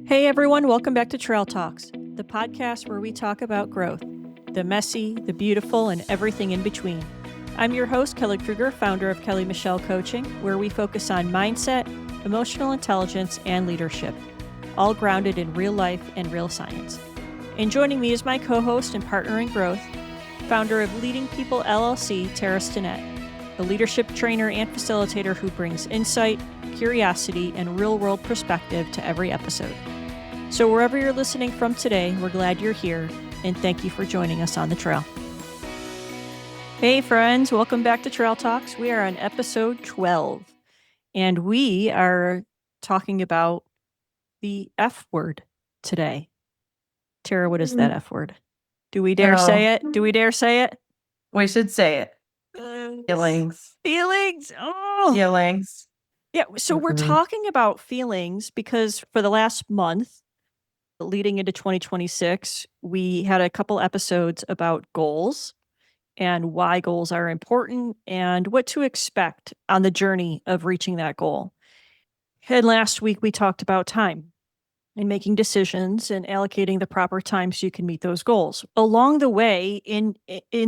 Hey everyone, welcome back to Trail Talks, the podcast where we talk about growth, the messy, the beautiful, and everything in between. I'm your host, Kelly Kruger, founder of Kelly Michelle Coaching, where we focus on mindset, emotional intelligence, and leadership, all grounded in real life and real science. And joining me is my co-host and partner in growth, founder of Leading People LLC, Tara Stinnett, a leadership trainer and facilitator who brings insight, curiosity, and real-world perspective to every episode. So wherever you're listening from today, we're glad you're here, and thank you for joining us on the trail. Hey friends, welcome back to Trail Talks. We are on episode 12, and we are talking about the F word today. Tara, what is that F word? Do we dare say it? Do we dare say it? We should say it. Feelings. Feelings. Oh. Feelings. Yeah, so we're talking about feelings because for the last month, leading into 2026, we had a couple episodes about goals and why goals are important and what to expect on the journey of reaching that goal. And last week, we talked about time and making decisions and allocating the proper time so you can meet those goals. Along the way, in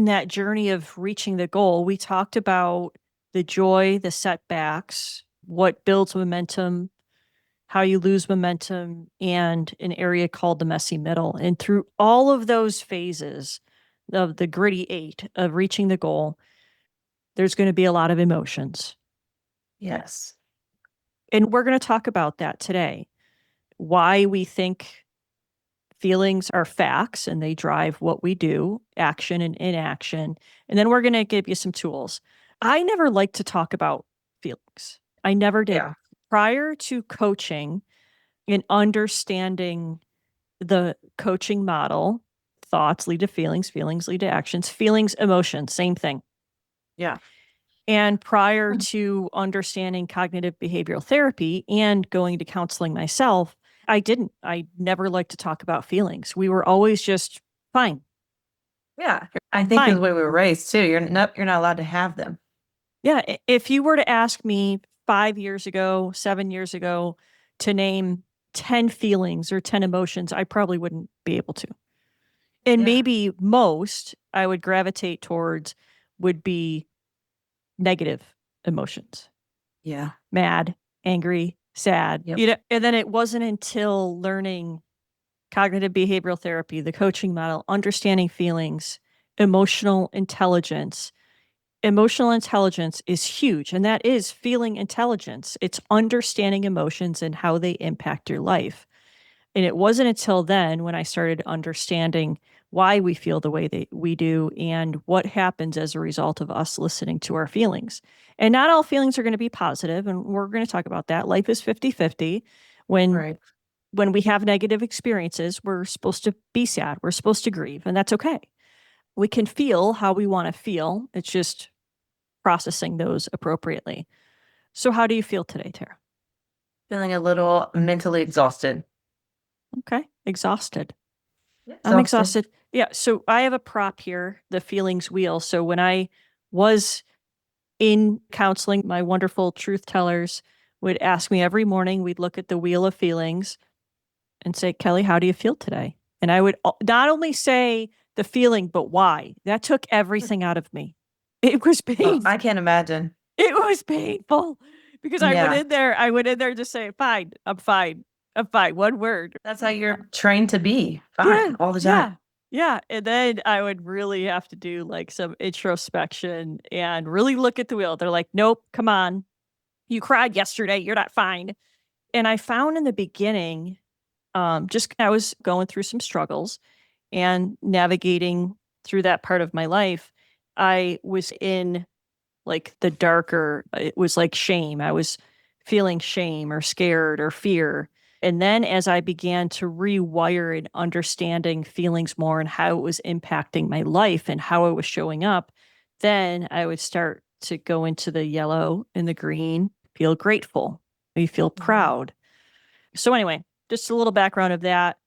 that journey of reaching the goal, we talked about the joy, the setbacks, what builds momentum, how you lose momentum, and an area called the messy middle. And through all of those phases of the gritty 8 of reaching the goal, there's going to be a lot of emotions. Yes. And we're going to talk about that today. Why we think feelings are facts and they drive what we do, action and inaction. And then we're going to give you some tools. I never liked to talk about feelings. I never did. Yeah. Prior to coaching and understanding the coaching model, thoughts lead to feelings, feelings lead to actions, feelings, emotions, same thing. Yeah. And prior to understanding cognitive behavioral therapy and going to counseling myself, I never liked to talk about feelings. We were always just fine. Yeah. I think Fine. the way we were raised too, you're not allowed to have them. Yeah. If you were to ask me 5 years ago, 7 years ago, to name 10 feelings or 10 emotions, I probably wouldn't be able to. And maybe most I would gravitate towards would be negative emotions. Yeah. Mad, angry, sad. Yep. And then it wasn't until learning cognitive behavioral therapy, the coaching model, understanding feelings, emotional intelligence. Emotional intelligence is huge, and that is feeling intelligence. It's understanding emotions and how they impact your life. And it wasn't until then when I started understanding why we feel the way that we do and what happens as a result of us listening to our feelings. And not all feelings are going to be positive, and we're going to talk about that. Life is 50-50. When we have negative experiences, we're supposed to be sad. We're supposed to grieve, and that's okay. We can feel how we want to feel. It's just processing those appropriately. So how do you feel today, Tara? Feeling a little mentally exhausted. Okay. Exhausted. I'm exhausted. Yeah. So I have a prop here, the feelings wheel. So when I was in counseling, my wonderful truth tellers would ask me every morning, we'd look at the wheel of feelings and say, Kelly, how do you feel today? And I would not only say the feeling, but why. That took everything out of me. It was painful. I can't imagine. It was painful because I went in there just saying, fine, I'm fine. I'm fine. One word. That's how you're trained to be. Fine. All the time. Yeah. And then I would really have to do like some introspection and really look at the wheel. They're like, nope, come on. You cried yesterday. You're not fine. And I found in the beginning, I was going through some struggles and navigating through that part of my life. I was in like the darker, it was like shame. I was feeling shame or scared or fear. And then as I began to rewire and understanding feelings more and how it was impacting my life and how it was showing up, then I would start to go into the yellow and the green, feel grateful, you feel proud. So anyway, just a little background of that.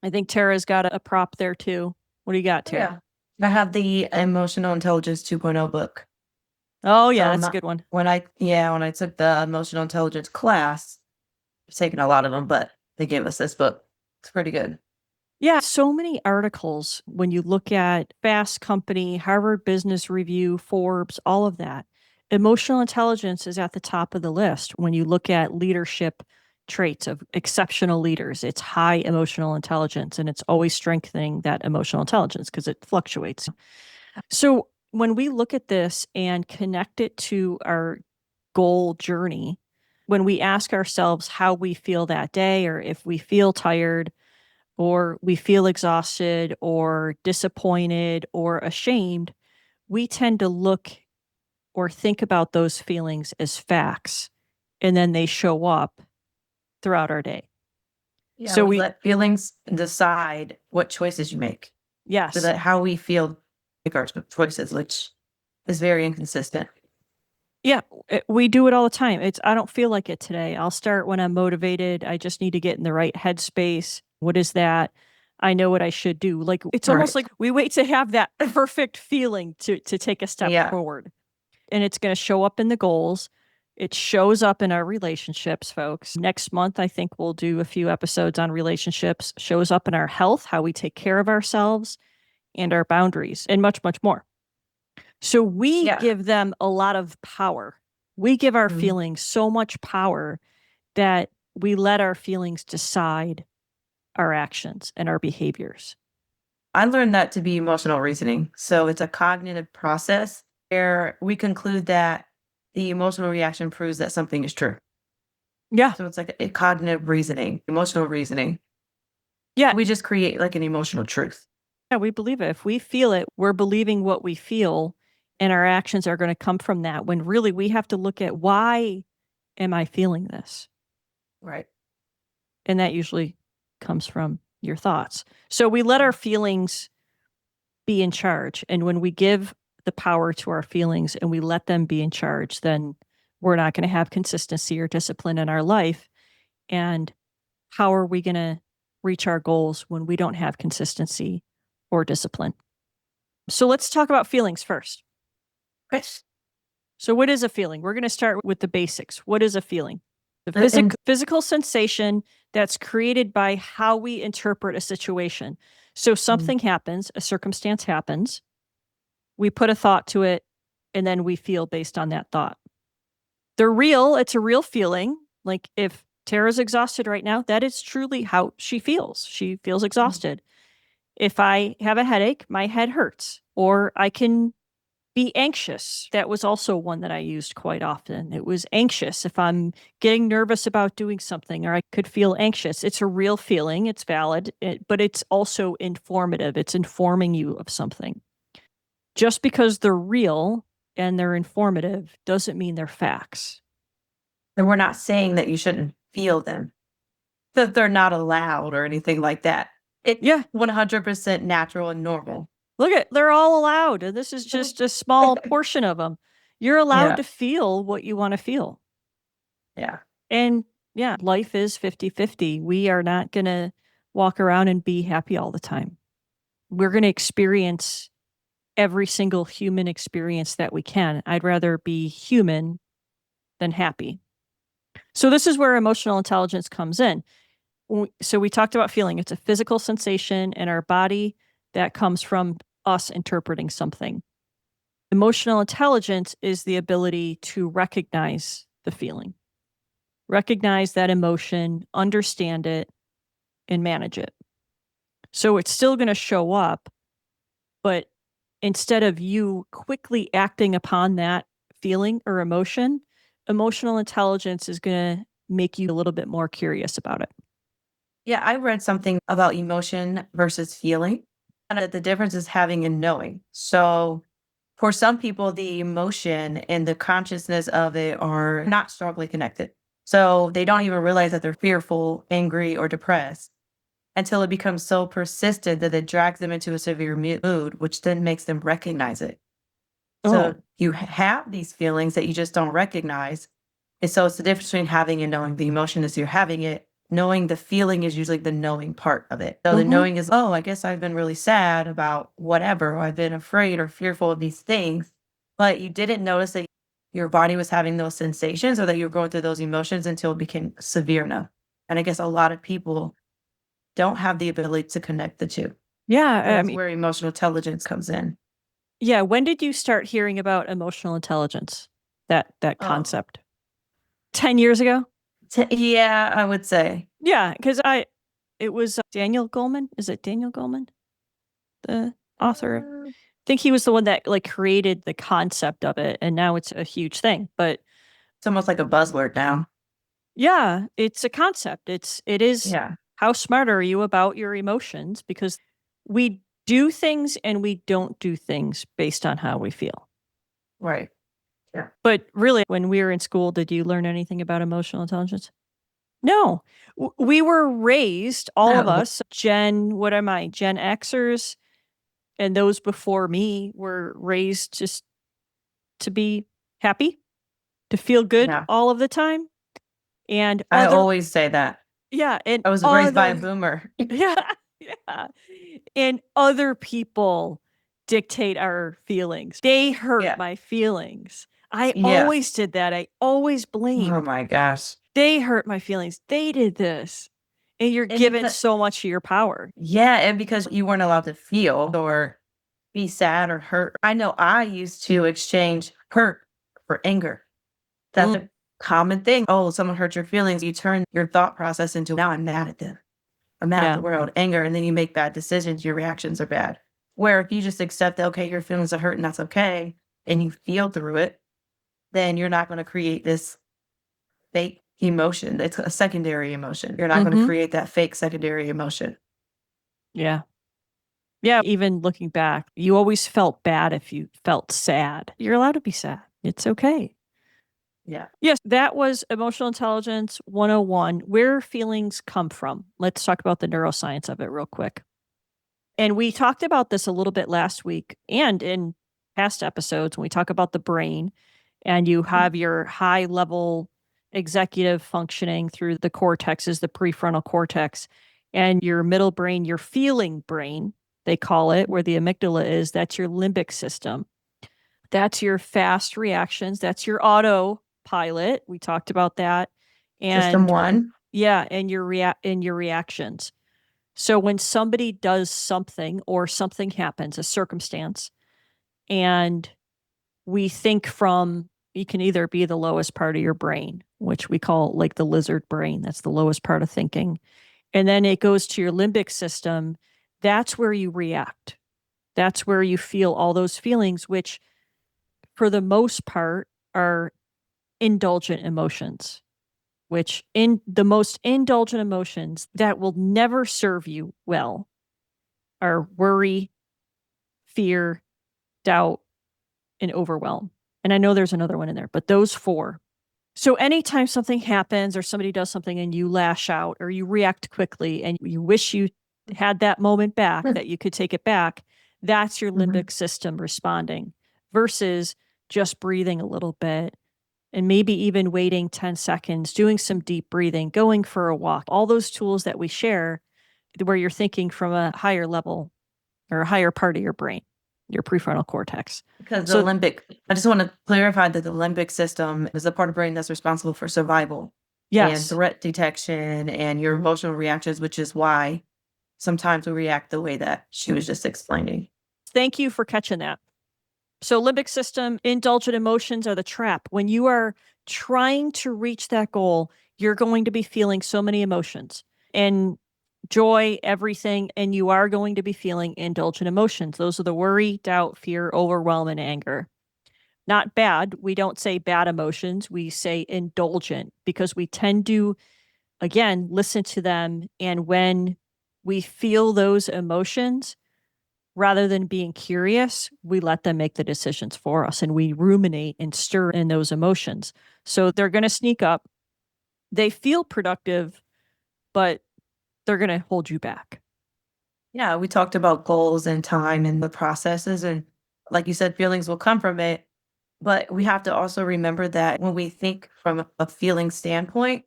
I think Tara's got a prop there too. What do you got, Tara? Yeah. I have the Emotional Intelligence 2.0 book. Oh yeah, that's a good one. When I took the emotional intelligence class, I've taken a lot of them, but they gave us this book. It's pretty good. Yeah, so many articles when you look at Fast Company, Harvard Business Review, Forbes, all of that. Emotional intelligence is at the top of the list. When you look at leadership traits of exceptional leaders, it's high emotional intelligence, and it's always strengthening that emotional intelligence because it fluctuates. So when we look at this and connect it to our goal journey, when we ask ourselves how we feel that day, or if we feel tired, or we feel exhausted, or disappointed, or ashamed, we tend to look or think about those feelings as facts, and then they show up throughout our day. Yeah, So we we, let feelings decide what choices you make. So yes, that how we feel make our choices, which is very inconsistent. yeah, we do it all the time. I don't feel like it today. I'll start when I'm motivated. I just need to get in the right headspace. What is that? I know what I should do. Like, it's almost Right. like we wait to have that perfect feeling to take a step Yeah. forward. And it's going to show up in the goals. It shows up in our relationships, folks. Next month, I think we'll do a few episodes on relationships. Shows up in our health, how we take care of ourselves and our boundaries, and much, much more. So we Yeah. give them a lot of power. We give our Mhm. feelings so much power that we let our feelings decide our actions and our behaviors. I learned that to be emotional reasoning. So it's a cognitive process where we conclude that the emotional reaction proves that something is true. Yeah. So it's like a cognitive reasoning, emotional reasoning. Yeah. We just create like an emotional truth. Yeah, we believe it. If we feel it, we're believing what we feel, and our actions are going to come from that. When really we have to look at, why am I feeling this? Right. And that usually comes from your thoughts. So we let our feelings be in charge. And when we give the power to our feelings and we let them be in charge, then we're not going to have consistency or discipline in our life. And how are we going to reach our goals when we don't have consistency or discipline? So let's talk about feelings first. Yes. So, what is a feeling? We're going to start with the basics. What is a feeling? The And physical sensation that's created by how we interpret a situation. So, mm, something happens, a circumstance happens, we put a thought to it, and then we feel based on that thought. It's a real feeling. Like if Tara's exhausted right now, that is truly how she feels. She feels mm, exhausted. If I have a headache, my head hurts, or I can be anxious. That was also one that I used quite often. It was anxious if I'm getting nervous about doing something, or I could feel anxious. It's a real feeling, it's valid, but it's also informative. It's informing you of something. Just because they're real and they're informative doesn't mean they're facts. and we're not saying that you shouldn't feel them, that they're not allowed or anything like that. It's Yeah, 100% natural and normal. they're all allowed. And this is just a small portion of them. You're allowed Yeah. to feel what you want to feel. Yeah. And yeah, life is 50-50. We are not going to walk around and be happy all the time. We're going to experience every single human experience that we can. I'd rather be human than happy. So, this is where emotional intelligence comes in. So, we talked about feeling. It's a physical sensation in our body that comes from us interpreting something. Emotional intelligence is the ability to recognize the feeling, recognize that emotion, understand it, and manage it. So it's still going to show up, but instead of you quickly acting upon that feeling or emotion, emotional intelligence is going to make you a little bit more curious about it. Yeah, I read something about emotion versus feeling, and that the difference is having and knowing. So, for some people, the emotion and the consciousness of it are not strongly connected. So, they don't even realize that they're fearful, angry, or depressed until it becomes so persistent that it drags them into a severe mood, which then makes them recognize it. So, Oh, you have these feelings that you just don't recognize. And so it's the difference between having and knowing. The emotion is you're having it. Knowing the feeling is usually the knowing part of it. So the mm-hmm. knowing is, oh, I guess I've been really sad about whatever, or I've been afraid or fearful of these things. But you didn't notice that your body was having those sensations or that you were going through those emotions until it became severe enough. And I guess a lot of people don't have the ability to connect the two. Yeah. So I that's mean, where emotional intelligence comes in. yeah. When did you start hearing about emotional intelligence? That Oh, concept? 10 years ago? yeah, I would say. Yeah, because it was Daniel Goleman. Is it Daniel Goleman, the author? I Uh, think he was the one that like created the concept of it, and now it's a huge thing. But it's almost like a buzzword now. yeah, it's a concept. It is Yeah, how smart are you about your emotions? Because we do things and we don't do things based on how we feel. right. Yeah. But really, when we were in school, did you learn anything about emotional intelligence? No. We were raised, all of No. us, what am I, Gen Xers, and those before me were raised just to be happy, to feel good Yeah. all of the time. And I always say that. yeah, and I was raised by a other, boomer. yeah, yeah. And other people dictate our feelings. They hurt Yeah. my feelings. I Yeah. always did that. I always Oh blamed. my gosh. They hurt my feelings. They did this. And you're And given because, so much of your power. yeah, and because you weren't allowed to feel or be sad or hurt. I know I used to exchange hurt for anger. That's Mm, a common thing. Oh, someone hurt your feelings. You turn your thought process into, now I'm mad at them. I'm mad at yeah. the world, anger, and then you make bad decisions. Your reactions are bad. Where if you just accept that, okay, your feelings are hurt and that's okay, and you feel through it, then you're not going to create this fake emotion. It's a secondary emotion. You're not going to Mm-hmm. create that fake secondary emotion. Yeah. Yeah. Even looking back, you always felt bad if you felt sad. You're allowed to be sad. It's okay. Yeah. Yes, that was Emotional Intelligence 101, where feelings come from. Let's talk about the neuroscience of it real quick. And we talked about this a little bit last week and in past episodes when we talk about the brain and you have your high level executive functioning through the cortexes, the prefrontal cortex, and your middle brain, your feeling brain, they call it, where the amygdala is, that's your limbic system. That's your fast reactions. That's your autopilot. We talked about that. System And one. yeah, and your reactions. So when somebody does something or something happens, a circumstance, and we think from you can either be the lowest part of your brain, which we call like the lizard brain, that's the lowest part of thinking. And then it goes to your limbic system. That's where you react. That's where you feel all those feelings, which for the most part are indulgent emotions, which in the most indulgent emotions that will never serve you well are worry, fear, doubt, and overwhelm. And I know there's another one in there, but those four. So anytime something happens or somebody does something and you lash out or you react quickly and you wish you had that moment back, that you could take it back, that's your Mhm. limbic system responding versus just breathing a little bit and maybe even waiting 10 seconds, doing some deep breathing, going for a walk, all those tools that we share where you're thinking from a higher level or a higher part of your brain, your prefrontal cortex. Because the So, limbic, I just want to clarify that the limbic system is the part of the brain that's responsible for survival and yes, threat detection and your emotional reactions, which is why sometimes we react the way that she was just explaining. thank you for catching that. So, limbic system, indulgent emotions are the trap. When you are trying to reach that goal, you're going to be feeling so many emotions and joy, everything, and you are going to be feeling indulgent emotions. Those are the worry, doubt, fear, overwhelm, and anger. Not bad. We don't say bad emotions. We say indulgent because we tend to, again, listen to them. And when we feel those emotions, rather than being curious, we let them make the decisions for us and we ruminate and stir in those emotions. So they're going to sneak up. They feel productive, but they're going to hold you back. Yeah, we talked about goals and time and the processes. And like you said, feelings will come from it. But we have to also remember that when we think from a feeling standpoint,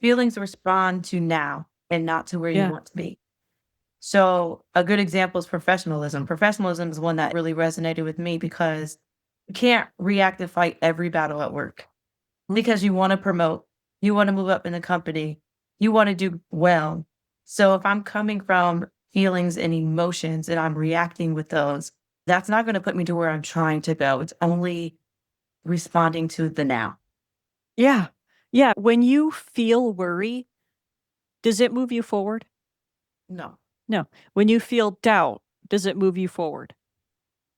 feelings respond to now and not to where you Yeah. want to be. So a good example is professionalism. Professionalism is one that really resonated with me because you can't react and fight every battle at work Mm. because you want to promote, you want to move up in the company. You want to do well. So if I'm coming from feelings and emotions and I'm reacting with those, that's not going to put me to where I'm trying to go. It's only responding to the now. Yeah. Yeah. When you feel worry, does it move you forward? No, No. When you feel doubt, does it move you forward?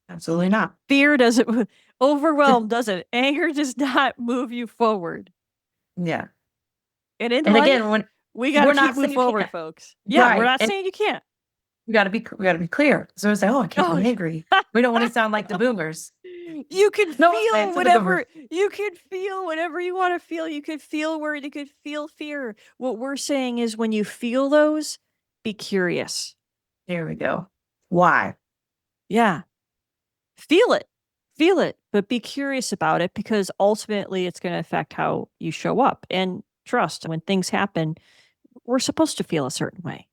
absolutely not. Fear doesn't, overwhelm doesn't. Anger does not move you forward. Yeah. And in And again, life, when we got to we're keep not moving saying you forward, can't, folks. Yeah, we're right? not And saying you can't. we gotta be clear. So it's like, oh, I can't Oh, be angry. We don't want to sound like the boomers. you can No offense feel to the boomers. whatever you can feel whatever you want to feel. You could feel worried, you could feel fear. What we're saying is when you feel those, be curious. Here we go. Why? Yeah. Feel it. Feel it, but be curious about it because ultimately it's going to affect how you show up. And trust, when things happen, we're supposed to feel a certain way.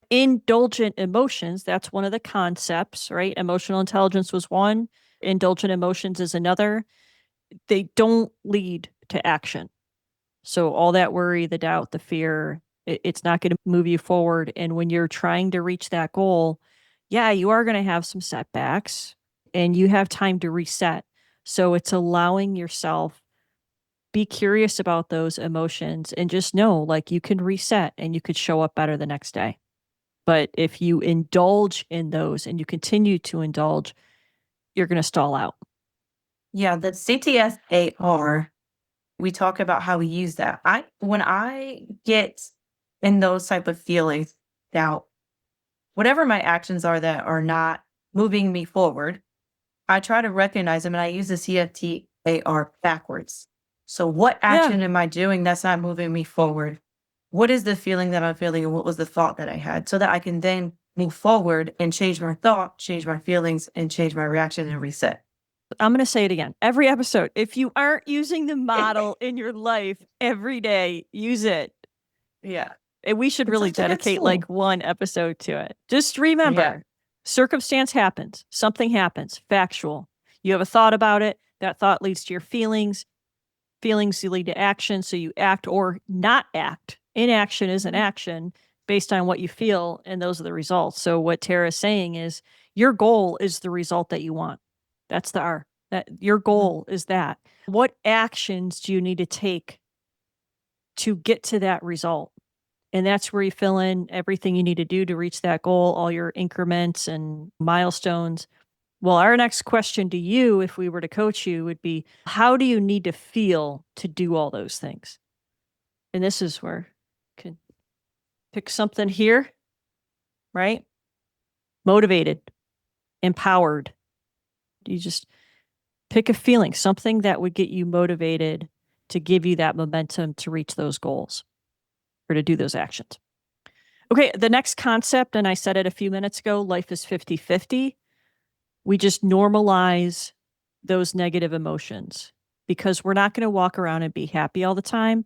Indulgent emotions, that's one of the concepts, right? Emotional intelligence was one, indulgent emotions is another. They don't lead to action. So all that worry, the doubt, the fear, it's not going to move you forward. And when you're trying to reach that goal, yeah, you are going to have some setbacks and you have time to reset. So it's allowing yourself be curious about those emotions and just know like you can reset and you could show up better the next day. But if you indulge in those and you continue to indulge, you're going to stall out. Yeah, the CTSAR, we talk about how we use that. When I get in those type of feelings, doubt, whatever my actions are that are not moving me forward, I try to recognize them and I use the CFTAR backwards. So what Yeah. action am I doing that's not moving me forward? What is the feeling that I'm feeling and what was the thought that I had so that I can then move forward and change my thought, change my feelings, and change my reaction and reset. I'm going to say it again every episode. If you aren't using the model in your life every day, use it. Yeah. And we should It's really such a good dedicate tool. like one episode to it. Just Yeah. remember circumstance happens, something happens, factual. You have a thought about it. That thought leads to your feelings. Feelings lead to action. So you act or not act. Inaction is an action based on what you feel, and those are the results. So what Tara's saying is your goal is the result that you want. That's the R. That your Mhm. goal is that. What actions do you need to take to get to that result? And that's where you fill in everything you need to do to reach that goal, all your increments and milestones. Well, our next question to you, if we were to coach you, would be how do you need to feel to do all those things? And this is where you can pick something here, right? Motivated, empowered. You just pick a feeling, something that would get you motivated to give you that momentum to reach those goals or to do those actions. Okay, the next concept, and I said it a few minutes ago, life is 50-50. We just normalize those negative emotions because we're not going to walk around and be happy all the time.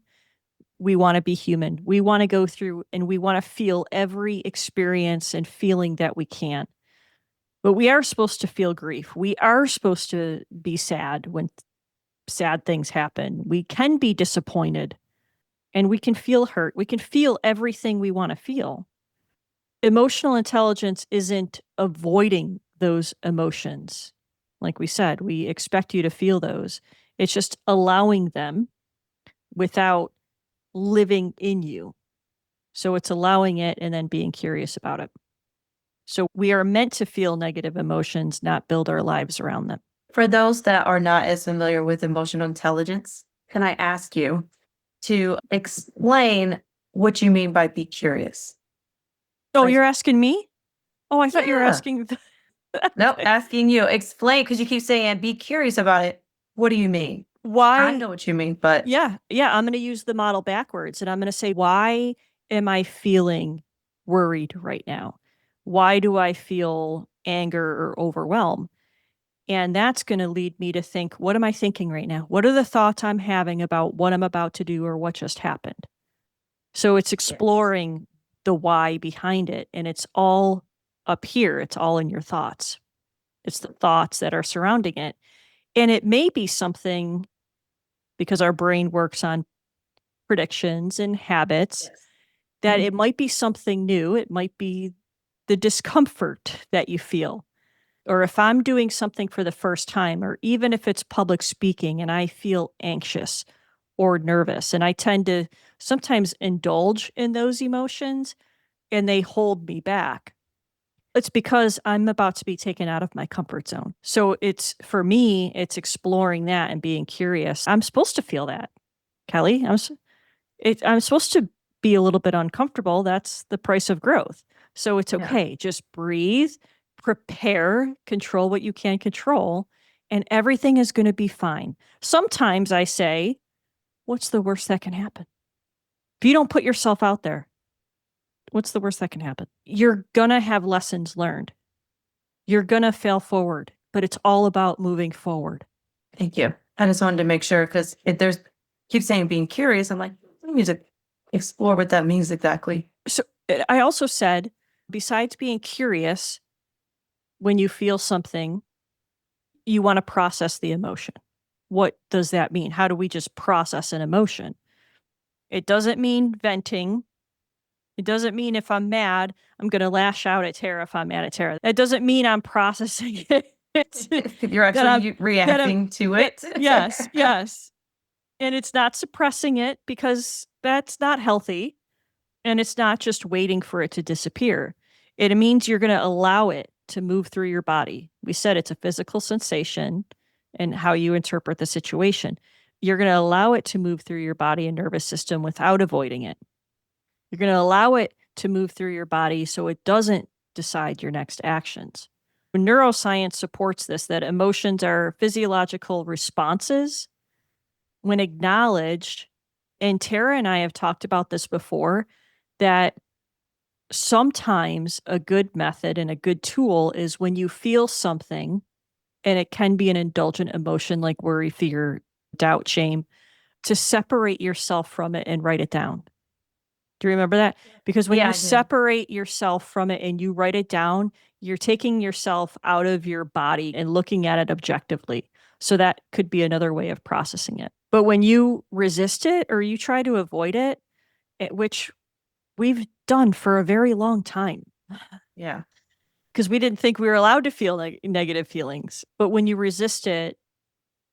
We want to be human. We want to go through and we want to feel every experience and feeling that we can. But we are supposed to feel grief. We are supposed to be sad when sad things happen. We can be disappointed and we can feel hurt. We can feel everything we want to feel. Emotional intelligence isn't avoiding those emotions. Like we said, we expect you to feel those. It's just allowing them without living in you. So it's allowing it and then being curious about it. So we are meant to feel negative emotions, not build our lives around them. For those that are not as familiar with emotional intelligence, can I ask you to explain what you mean by be curious? Oh, Like, you're asking me? Oh, I thought you were yeah. asking. Nope, asking you. Explain because you keep saying be curious about it. What do you mean? I Why? know what you mean, but Yeah. Yeah. I'm going to use the model backwards and I'm going to say, why am I feeling worried right now? Why do I feel anger or overwhelm? And that's going to lead me to think, what am I thinking right now? What are the thoughts I'm having about what I'm about to do or what just happened? So it's yes. exploring the why behind it. And it's all up here, it's all in your thoughts. It's the thoughts that are surrounding it. And it may be something because our brain works on predictions and habits, Yes. that Mhm. it might be something new. It might be the discomfort that you feel. Or if I'm doing something for the first time, or even if it's public speaking and I feel anxious or nervous, and I tend to sometimes indulge in those emotions and they hold me back. It's because I'm about to be taken out of my comfort zone. So it's for me, it's exploring that and being curious. I'm supposed to feel that, Kelly. I'm supposed to be a little bit uncomfortable. That's the price of growth. So it's Yeah. okay. Just breathe, prepare, control what you can control, and everything is going to be fine. Sometimes I say, what's the worst that can happen? If you don't put yourself out there, what's the worst that can happen? You're going to have lessons learned. You're going to fail forward, but it's all about moving forward. Thank you. I just wanted to make sure because if there's keep saying being curious, I'm like, let me just explore what that means exactly. So I also said, besides being curious, when you feel something, you want to process the emotion. What does that mean? How do we just process an emotion? It doesn't mean venting. It doesn't mean if I'm mad, I'm going to lash out at Tara if I'm mad at Tara. It doesn't mean I'm processing it. You're that I'm that I'm reacting to that it. yes, yes. And it's not suppressing it because that's not healthy. And it's not just waiting for it to disappear. It means you're going to allow it to move through your body. We said it's a physical sensation and how you interpret the situation. You're going to allow it to move through your body and nervous system without avoiding it. You're going to allow it to move through your body so it doesn't decide your next actions. Neuroscience supports this, that emotions are physiological responses when acknowledged. And Tara and I have talked about this before, that sometimes a good method and a good tool is when you feel something, and it can be an indulgent emotion like worry, fear, doubt, shame, to separate yourself from it and write it down. Do you remember that? Because when Yeah, you I do. separate yourself from it and you write it down, you're taking yourself out of your body and looking at it objectively. So that could be another way of processing it. But when you resist it or you try to avoid it, which we've done for a very long time, Yeah. because we didn't think we were allowed to feel negative feelings. But when you resist it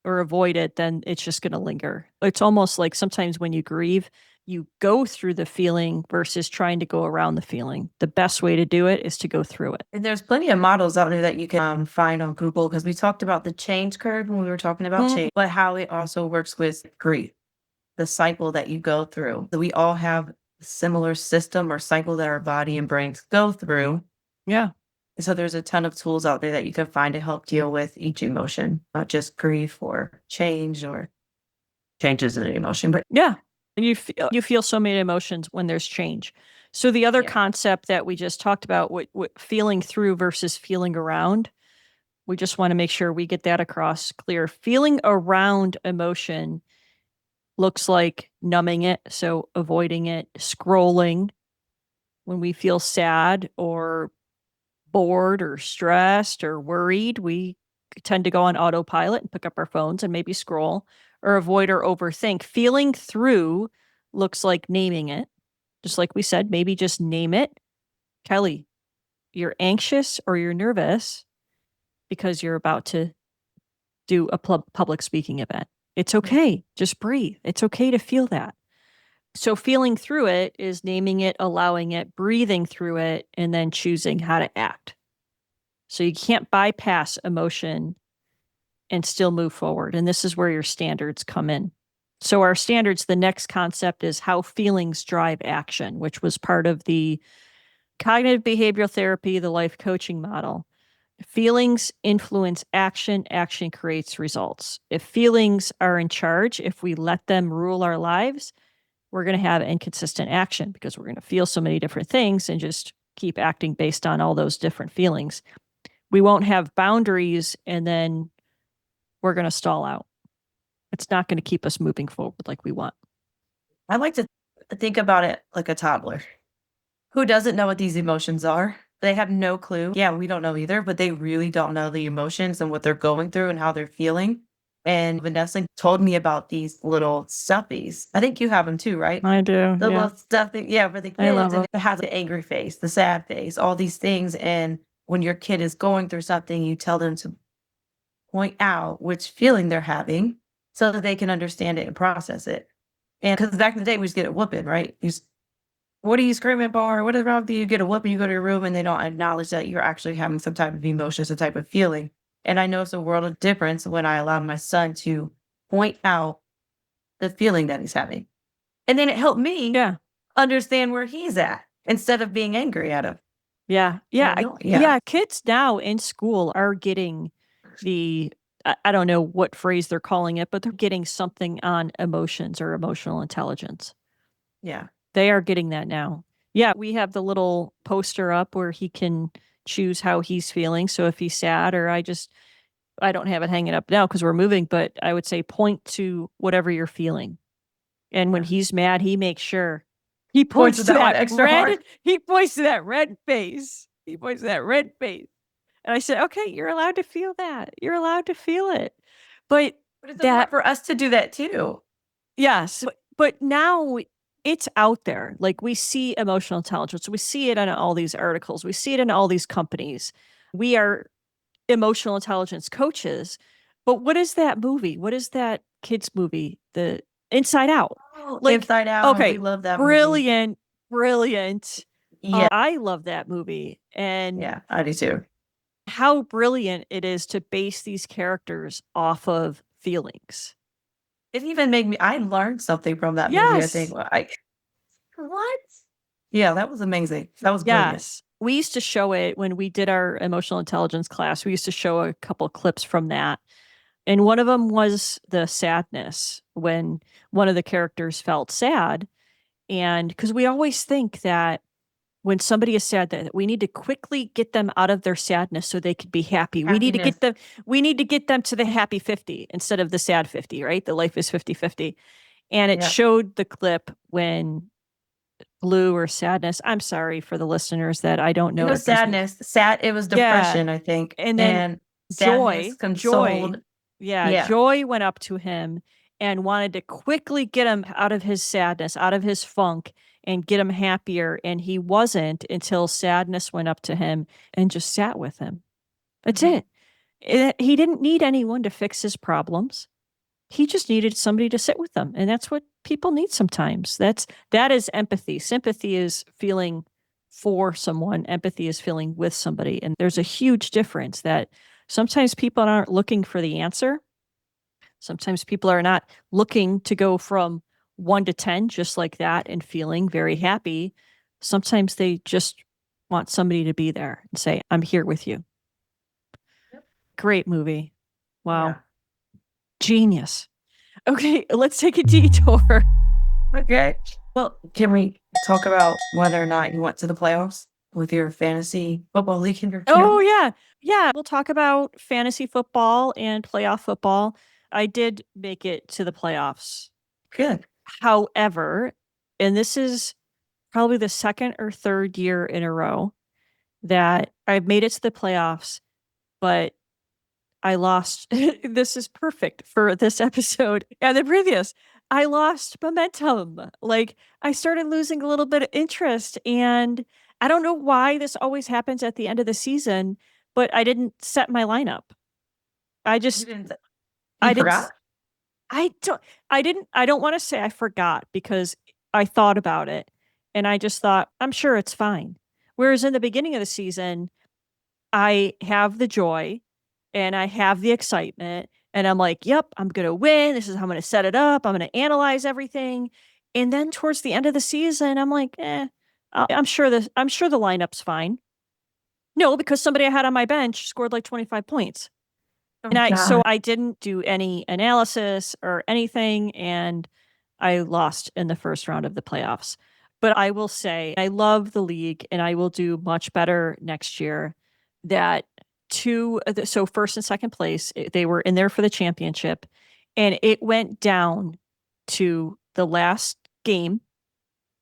or avoid it, then it's just going to linger. It's almost like sometimes when you grieve, you go through the feeling versus trying to go around the feeling. The best way to do it is to go through it. And there's plenty of models out there that you can find on Google because we talked about the change curve when we were talking about change, but how it also works with grief, the cycle that you go through. So we all have a similar system or cycle that our body and brains go through. Yeah. So there's a ton of tools out there that you can find to help deal with each emotion, not just grief or change or changes in an emotion, but Yeah. And you feel so many emotions when there's change. So the other yeah. concept that we just talked about, what feeling through versus feeling around, we just want to make sure we get that across clear. Feeling around emotion looks like numbing it, so avoiding it, scrolling when we feel sad or bored or stressed or worried. We tend to go on autopilot and pick up our phones and maybe scroll or avoid or overthink. Feeling through looks like naming it. Just like we said, maybe just name it. Kelly, you're anxious or you're nervous because you're about to do a public speaking event. It's okay. Just breathe. It's okay to feel that. So feeling through it is naming it, allowing it, breathing through it, and then choosing how to act. So you can't bypass emotion and still move forward. And this is where your standards come in. So our standards, the next concept is how feelings drive action, which was part of the cognitive behavioral therapy, the life coaching model. Feelings influence action, action creates results. If feelings are in charge, if we let them rule our lives, we're going to have inconsistent action because we're going to feel so many different things and just keep acting based on all those different feelings. We won't have boundaries, and then we're going to stall out. It's not going to keep us moving forward like we want. I like to think about it like a toddler who doesn't know what these emotions are. They have no clue. Yeah, we don't know either, but they really don't know the emotions and what they're going through and how they're feeling. And Vanessa told me about these little stuffies. I think you have them too, right? I do. The Yeah. little stuffing, yeah, for the I love kids, and them. it has the angry face, the sad face, all these things. And when your kid is going through something, you tell them to point out which feeling they're having so that they can understand it and process it. And because back in the day, we just get a whooping, right? What are you screaming for? What is wrong with you? You get a whooping, you go to your room, and they don't acknowledge that you're actually having some type of emotion, some type of feeling. And I know it's a world of difference when I allow my son to point out the feeling that he's having. And then it helped me Yeah. understand where he's at instead of being angry at him. Yeah. And Yeah. yeah. Yeah. Kids now in school are getting the, I don't know what phrase they're calling it, but they're getting something on emotions or emotional intelligence. Yeah. They are getting that now. Yeah. We have the little poster up where he can choose how he's feeling. So if he's sad, or I don't have it hanging up now because we're moving, but I would say point to whatever you're feeling. And when Yeah. he's mad, he makes sure he Points points with to that one that extra hard. red, he points to that red face. He points to that red face. And I said, okay, you're allowed to feel that. You're allowed to feel it. But But it's important that, for us to do that too. yes, but now it's out there. Like we see emotional intelligence. We see it in all these articles. We see it in all these companies. We are emotional intelligence coaches. But what is that movie? What is that kids movie? The Inside Out. Oh, Like, Inside Out. We okay, love that movie. brilliant, brilliant. Yeah. I love that movie. And Yeah. I do too. how brilliant it is to base these characters off of feelings. It even made me, I learned something from that movie, I think. Yes. What? Yeah, that was amazing. That was brilliant. Yes. We used to show it when we did our emotional intelligence class. We used to show a couple clips from that. And one of them was the sadness when one of the characters felt sad. And because we always think that when somebody is sad, that we need to quickly get them out of their sadness so they could be happy. Happiness. We need to get them to the happy 50 instead of the sad 50, right? The life is 50-50. And it Yeah. showed the clip when blue or sadness. I'm sorry for the listeners that I don't It know was everybody's. sadness. Sad. It was Yeah. depression, I think. And then And sadness Joy, consoled. yeah, Yeah. Joy went up to him and wanted to quickly get him out of his sadness, out of his funk, and get him happier. And he wasn't until sadness went up to him and just sat with him. That's Mhm. it. He didn't need anyone to fix his problems. He just needed somebody to sit with them. And that's what people need sometimes. That is empathy. Sympathy is feeling for someone. Empathy is feeling with somebody. And there's a huge difference that sometimes people aren't looking for the answer. Sometimes people are not looking to go from 1 to 10 just like that and feeling very happy. Sometimes they just want somebody to be there and say, I'm here with you. Yep. Great movie. Wow. Yeah. Genius. Okay, let's take a detour. Okay. Well, can we talk about whether or not you went to the playoffs with your fantasy football league in your Oh, family? yeah. Yeah, we'll talk about fantasy football and playoff football. I did make it to the playoffs. Good. However, and this is probably the second or third year in a row that I've made it to the playoffs, but I lost. This is perfect for this episode and the previous. I lost momentum. Like I started losing a little bit of interest, and I don't know why this always happens at the end of the season, but I didn't set my lineup. I You just didn't, you I didn't forgot? I don't want to say I forgot because I thought about it and I just thought I'm sure it's fine. Whereas in the beginning of the season, I have the joy and I have the excitement and I'm like, "Yep, I'm going to win. This is how I'm going to set it up. I'm going to analyze everything." And then towards the end of the season, I'm like, I'm sure the lineup's fine." No, because somebody I had on my bench scored like 25 points. Oh, And God. I didn't do any analysis or anything, and I lost in the first round of the playoffs. But I will say I love the league and I will do much better next year. That so first and second place, they were in there for the championship, and it went down to the last game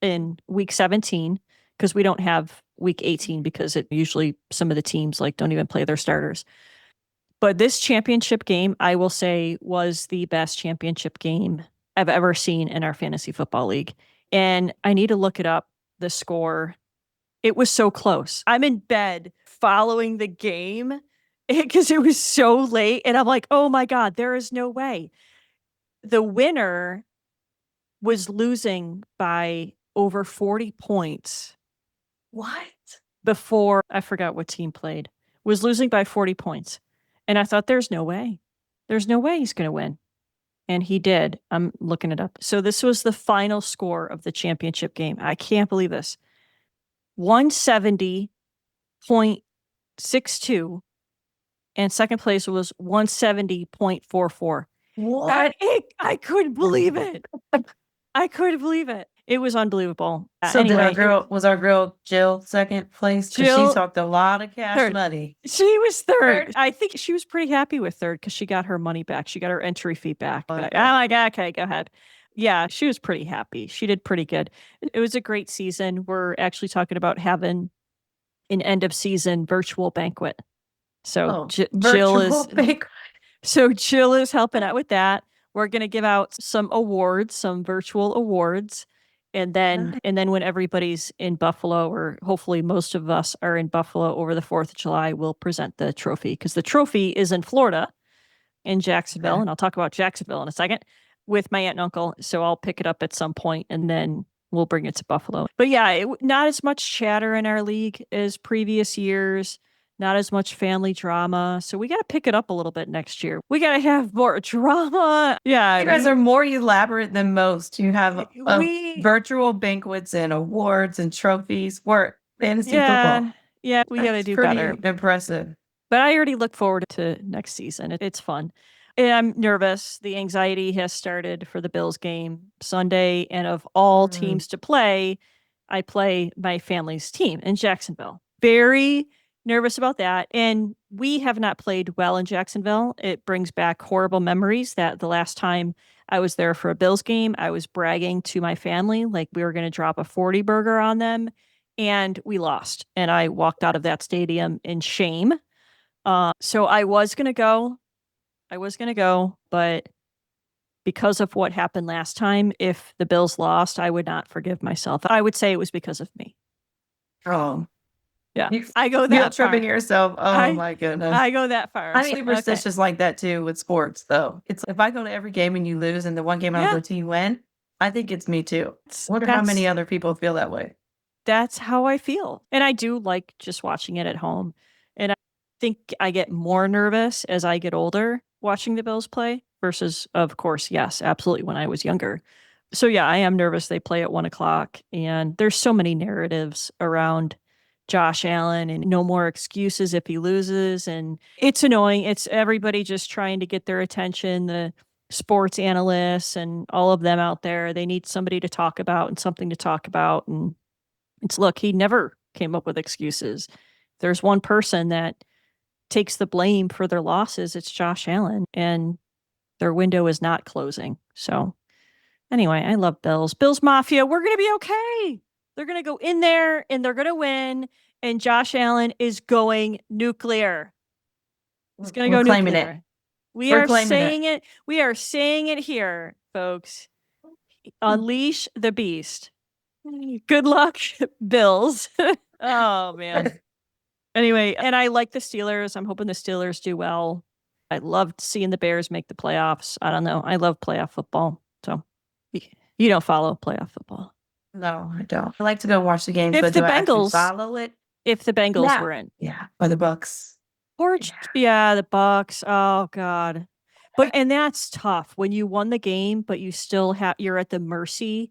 in week 17 because we don't have week 18 because it usually some of the teams like don't even play their starters. But this championship game, I will say, was the best championship game I've ever seen in our fantasy football league. And I need to look it up, the score. It was so close. I'm in bed following the game because it was so late. And I'm like, oh my God, there is no way. The winner was losing by over 40 points. What? Before, I forgot what team played, was losing by 40 points. And I thought, there's no way. There's no way he's going to win. And he did. I'm looking it up. So this was the final score of the championship game. I can't believe this. 170.62. And second place was 170.44. What? I couldn't believe it. I couldn't believe it. It was unbelievable. So Anyway, was our girl Jill second place? Because she Jill talked a lot of cash third. money. She was third. I think she was pretty happy with third because she got her money back. She got her entry fee back. Okay. I'm like, okay, go ahead. Yeah, she was pretty happy. She did pretty good. It was a great season. We're actually talking about having an end of season virtual banquet. So Jill is banquet. So Jill is helping out with that. We're going to give out some awards, some virtual awards. And then when everybody's in Buffalo, or hopefully most of us are in Buffalo over the 4th of July, we'll present the trophy, because the trophy is in Florida, in Jacksonville. Okay. And I'll talk about Jacksonville in a second with my aunt and uncle. So I'll pick it up at some point and then we'll bring it to Buffalo. But yeah, not as much chatter in our league as previous years. Not as much family drama. So we got to pick it up a little bit next year. We got to have more drama. Yeah. You guys are more elaborate than most. You have virtual banquets and awards and trophies. We're fantasy football. Yeah, we got to do better. Impressive. But I already look forward to next season. It's fun. And I'm nervous. The anxiety has started for the Bills game Sunday. And of all teams to play, I play my family's team in Jacksonville. Very nervous about that. And we have not played well in Jacksonville. It brings back horrible memories that the last time I was there for a Bills game, I was bragging to my family like we were going to drop a 40 burger on them. And we lost. And I walked out of that stadium in shame. So I was going to go. But because of what happened last time, if the Bills lost, I would not forgive myself. I would say it was because of me. Oh. Yeah, I go that far. Tripping yourself. Oh my goodness. I go that far. I'm superstitious like that too with sports though. It's if I go to every game and you lose and the one game I go to you win, I think it's me too. I wonder how many other people feel that way. That's how I feel. And I do like just watching it at home. And I think I get more nervous as I get older watching the Bills play versus, of course, yes, absolutely, when I was younger. So yeah, I am nervous. They play at 1:00 and there's so many narratives around Josh Allen and no more excuses if he loses. And it's annoying. It's everybody just trying to get their attention. The sports analysts and all of them out there, they need somebody to talk about and something to talk about. And look, he never came up with excuses. There's one person that takes the blame for their losses. It's Josh Allen, and their window is not closing. So anyway, I love Bills. Bills Mafia, we're going to be okay. They're going to go in there and they're going to win. And Josh Allen is going nuclear. He's going to go nuclear. We are saying it. We are saying it here, folks. Unleash the beast. Good luck, Bills. Oh, man. Anyway, and I like the Steelers. I'm hoping the Steelers do well. I loved seeing the Bears make the playoffs. I don't know. I love playoff football. So you don't follow playoff football. No, I don't. I like to go watch the games, if but the do Bengals I follow it? If the Bengals were in. Yeah, or the Bucks. The Bucks. Oh God. And that's tough when you won the game, but you still you're at the mercy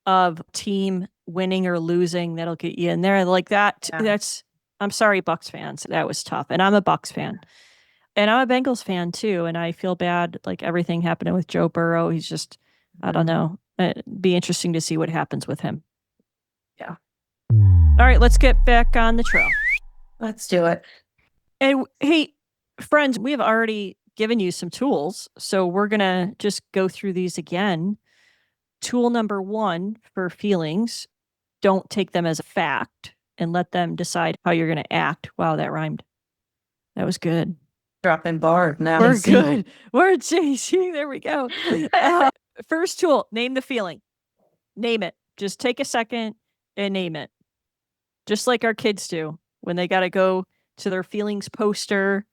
of team winning or losing. That'll get you in there like that. Yeah. I'm sorry, Bucks fans. That was tough. And I'm a Bucks fan. And I'm a Bengals fan too. And I feel bad, like everything happening with Joe Burrow. He's just, I don't know. It'd be interesting to see what happens with him. Yeah. All right, let's get back on the trail. Let's do it. And hey, friends, we have already given you some tools. So we're going to just go through these again. Tool number 1 for feelings, don't take them as a fact and let them decide how you're going to act. Wow, that rhymed. That was good. Dropping bar now. We're JC. good. We're JC. There we go. First tool, name the feeling. Name it. Just take a second and name it. Just like our kids do when they got to go to their feelings poster,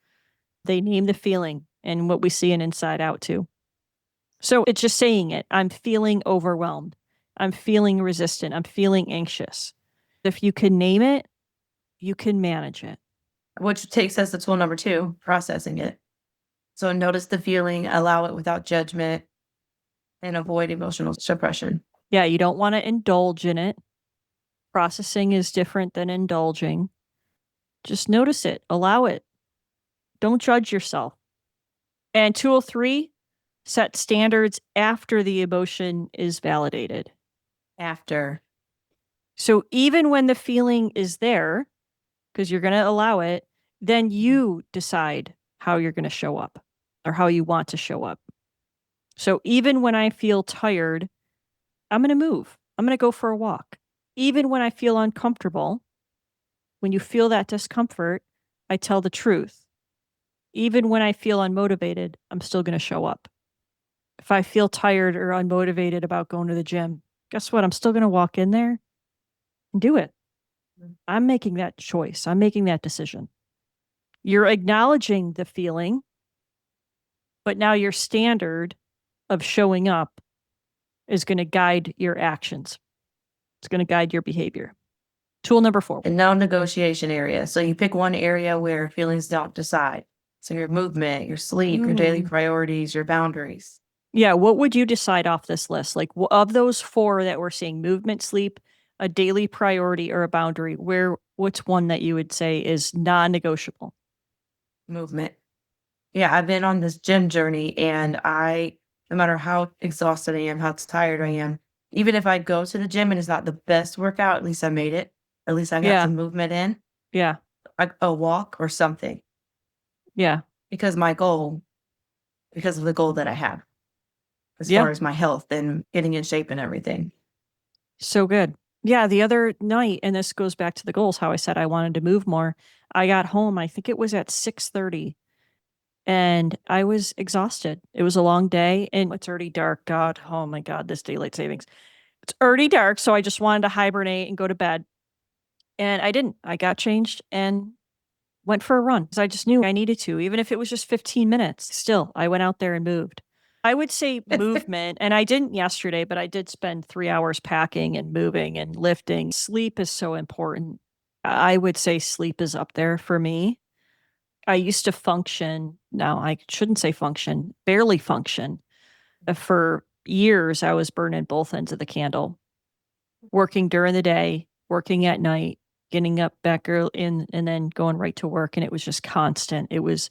they name the feeling and what we see in Inside Out too. So it's just saying it. I'm feeling overwhelmed. I'm feeling resistant. I'm feeling anxious. If you can name it, you can manage it. Which takes us to tool number 2, processing it. So notice the feeling, allow it without judgment, and avoid emotional suppression. Yeah, you don't want to indulge in it. Processing is different than indulging. Just notice it, allow it. Don't judge yourself. And tool 3, set standards after the emotion is validated. After. So even when the feeling is there, because you're going to allow it, then you decide how you're going to show up or how you want to show up. So even when I feel tired, I'm going to move. I'm going to go for a walk. Even when I feel uncomfortable, when you feel that discomfort, I tell the truth. Even when I feel unmotivated, I'm still going to show up. If I feel tired or unmotivated about going to the gym, guess what? I'm still going to walk in there and do it. I'm making that choice. I'm making that decision. You're acknowledging the feeling, but now your standard of showing up is going to guide your actions. It's going to guide your behavior. Tool number 4. And no negotiation area. So you pick one area where feelings don't decide. So your movement, your sleep, your daily priorities, your boundaries. Yeah, what would you decide off this list? Like of those 4 that we're seeing, movement, sleep, a daily priority, or a boundary, what's one that you would say is non-negotiable? Movement. Yeah, I've been on this gym journey and no matter how exhausted I am, how tired I am, even if I go to the gym and it's not the best workout, at least I made it. At least I got some movement in. Yeah. A walk or something. Yeah. Because of the goal that I have. As far as my health and getting in shape and everything. So good. Yeah, the other night, and this goes back to the goals, how I said I wanted to move more. I got home, I think it was at 6:30, and I was exhausted. It was a long day, and it's already dark. God, oh my God, this daylight savings. It's already dark, so I just wanted to hibernate and go to bed. And I didn't. I got changed and went for a run because I just knew I needed to, even if it was just 15 minutes. Still, I went out there and moved. I would say movement, and I didn't yesterday, but I did spend 3 hours packing and moving and lifting. Sleep is so important. I would say sleep is up there for me. I used to function. No, I shouldn't say function, barely function. For years, I was burning both ends of the candle, working during the day, working at night, getting up back early and then going right to work. And it was just constant. It was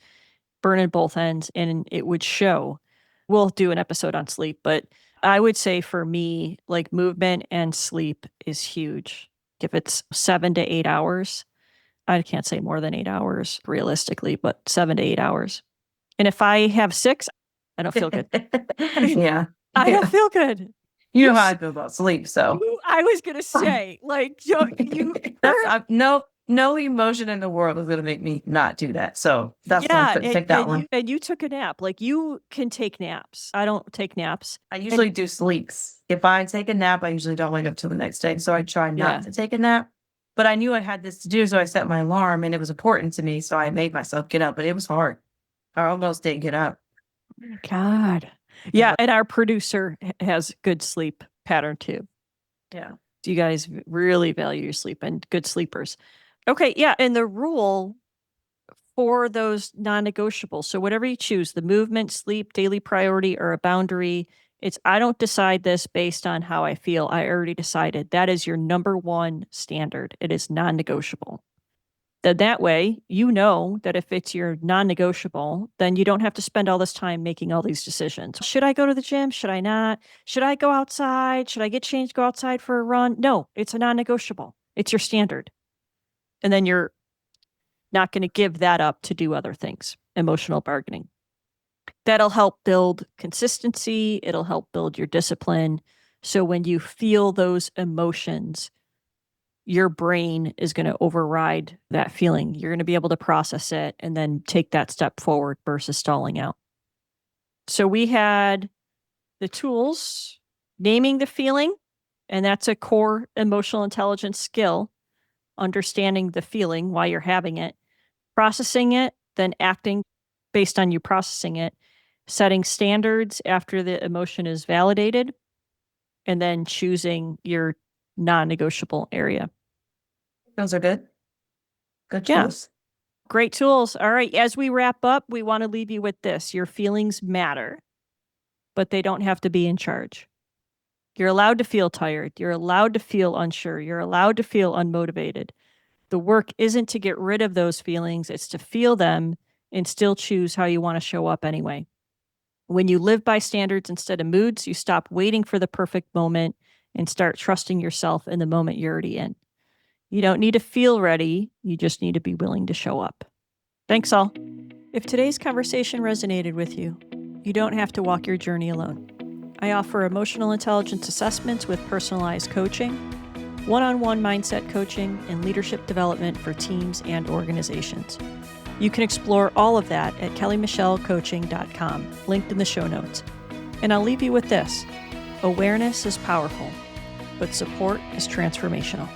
burning both ends and it would show. We'll do an episode on sleep, but I would say for me, like movement and sleep is huge. If it's 7 to 8 hours, I can't say more than 8 hours realistically, but 7 to 8 hours. And if I have 6, I don't feel good. Yeah. I don't feel good. You know how I feel about sleep, so. I was going to say, like, you. No emotion in the world is going to make me not do that. So that's why I couldn't take that one. And you took a nap. Like, you can take naps. I don't take naps. I usually do sleeps. If I take a nap, I usually don't wake up till the next day. So I try not to take a nap. But I knew I had this to do, so I set my alarm and it was important to me. So I made myself get up, but it was hard. I almost didn't get up. God. Yeah. And our producer has good sleep pattern too. Yeah. You guys really value your sleep and good sleepers. Okay. Yeah. And the rule for those non-negotiables. So whatever you choose, the movement, sleep, daily priority, or a boundary, I don't decide this based on how I feel. I already decided. That is your number one standard. It is non-negotiable. That way, you know that if it's your non-negotiable, then you don't have to spend all this time making all these decisions. Should I go to the gym? Should I not? Should I go outside? Should I get changed, go outside for a run? No, it's a non-negotiable. It's your standard. And then you're not going to give that up to do other things, emotional bargaining. That'll help build consistency. It'll help build your discipline. So when you feel those emotions, your brain is going to override that feeling. You're going to be able to process it and then take that step forward versus stalling out. So we had the tools, naming the feeling, and that's a core emotional intelligence skill, understanding the feeling, why you're having it, processing it, then acting based on you processing it, setting standards after the emotion is validated, and then choosing your non-negotiable area. Those are good. Good Yeah. tools. Great tools. All right. As we wrap up, we want to leave you with this. Your feelings matter, but they don't have to be in charge. You're allowed to feel tired. You're allowed to feel unsure. You're allowed to feel unmotivated. The work isn't to get rid of those feelings, it's to feel them and still choose how you want to show up anyway. When you live by standards instead of moods, you stop waiting for the perfect moment and start trusting yourself in the moment you're already in. You don't need to feel ready, you just need to be willing to show up. Thanks, all. If today's conversation resonated with you, you don't have to walk your journey alone. I offer emotional intelligence assessments with personalized coaching, one-on-one mindset coaching, and leadership development for teams and organizations. You can explore all of that at kellymichellecoaching.com, linked in the show notes. And I'll leave you with this. Awareness is powerful, but support is transformational.